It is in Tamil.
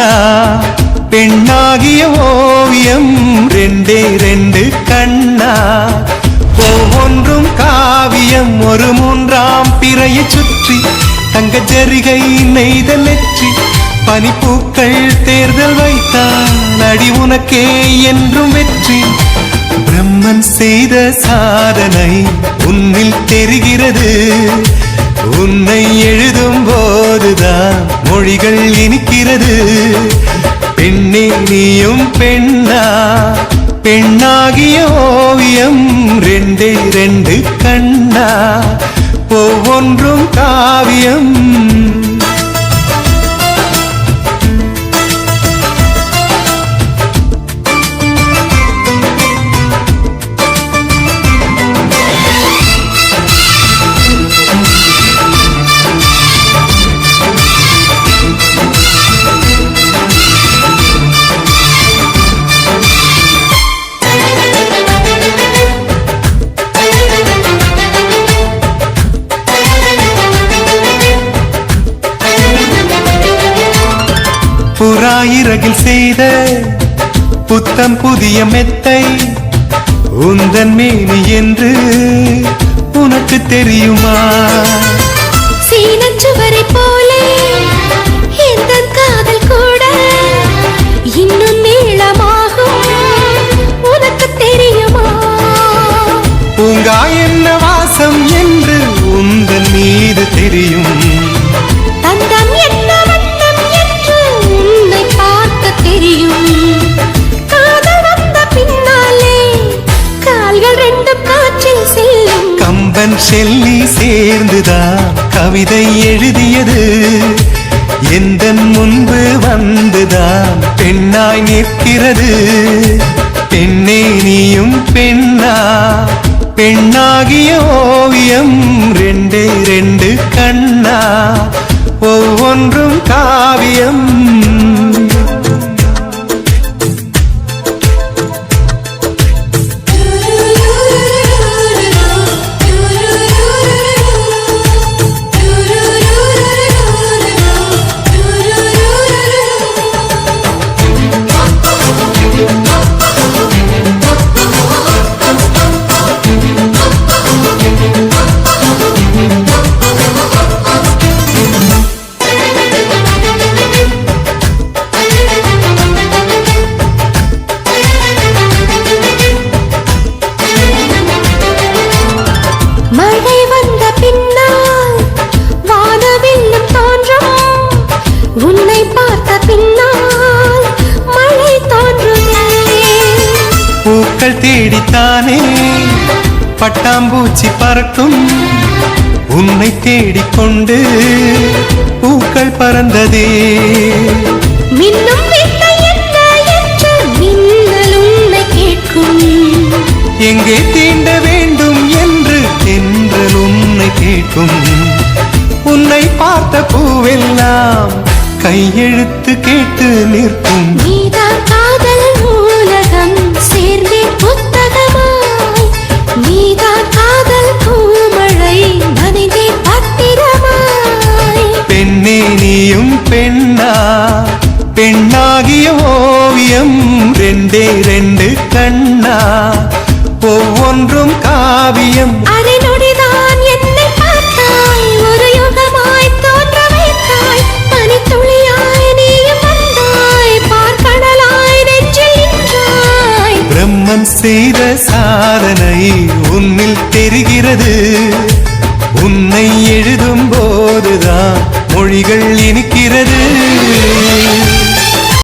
கண்ணா பெண்ணாகிய ஓவியம் ரெண்டே ரெண்டு கண்ணா ஒவ்வொன்றும் காவியம் ஒரு மூன்றாம் பிறையை சுற்றி தங்க ஜரிகை நெய்த நெற்றி பனிப்பூக்கள் தேர்தல் வைத்தான் அடி உனக்கே என்றும் வெற்றி பிரம்மன் செய்த சாதனை உன்னில் தெரிகிறது உன்னை எழுதும் போதுதான் மொழிகள் இனிக்கிறது பெண்ணே நீயும் பெண்ணா பெண்ணாகிய ஓவியம் ரெண்டே ரெண்டு கண்ணா ஒவ்வொன்றும் காவியம் புறாயிரகில் செய்த புத்தம் புதிய மெத்தை உந்தன் மேனி என்று உனக்கு தெரியுமா சீனச்சுவரை போலே இந்த காதல் கூட இன்னும் நீளமாகும் உனக்கு தெரியுமா பூங்கா என்ன வாசம் என்று உந்தன் மீது தெரியும் தந்தம் என்ன வண்ணம் என்று உன்னை பார்க்க தெரியும் காதல் வந்த பின்னாலே கால்கள் ரெண்டும் காற்றில் செல்லும் கம்பன் செல்லி சேர்ந்துதான் கவிதை எழுதியது எந்தன் முன்பு வந்துதான் பெண்ணாய் நிற்கிறது பெண்ணே நீயும் பெண்ணா பெண்ணாகிய ஓவியம் ரெண்டே ரெண்டு கண்ணா ஒவ்வொன்றும் காவியம் பூக்கள் தேடித்தானே பட்டாம்பூச்சி பறக்கும் உன்னை தேடிக்கொண்டு பூக்கள் பறந்ததே மின்னும் விண்ணை என்ன என்று மின்னல் உன்னை கேட்கும் எங்கே தீண்ட வேண்டும் என்று தென்றல் உன்னை கேட்கும் உன்னை பார்த்த பூவெல்லாம் கையெழுத்து கேட்டு நிற்கும் நீதான் காதல் நூலகம் சேர்ந்தே புத்தகமாய் நீதான் காதல் பூமழை நனைந்தே பத்திரமாய் பெண்ணே நீயும் பெண்ணா பெண்ணாகிய ஓவியம் ரெண்டே ரெண்டு கண்ணா ஒவ்வொன்றும் காவியம் அரை நொடிதான் என்னை பார்த்தாய் ஒரு யுகமாய் தோன்ற வைத்தாய் பனித்துளியாய் நீயும் வந்தாய் பார்க்கடலாய் நெஞ்சில் நின்றாய் பிரம்மன் செய்த சாதனை உன்னில் தெரிகிறது உன்னை எழுதும் போதுதான் மொழிகள் இனிக்கிறது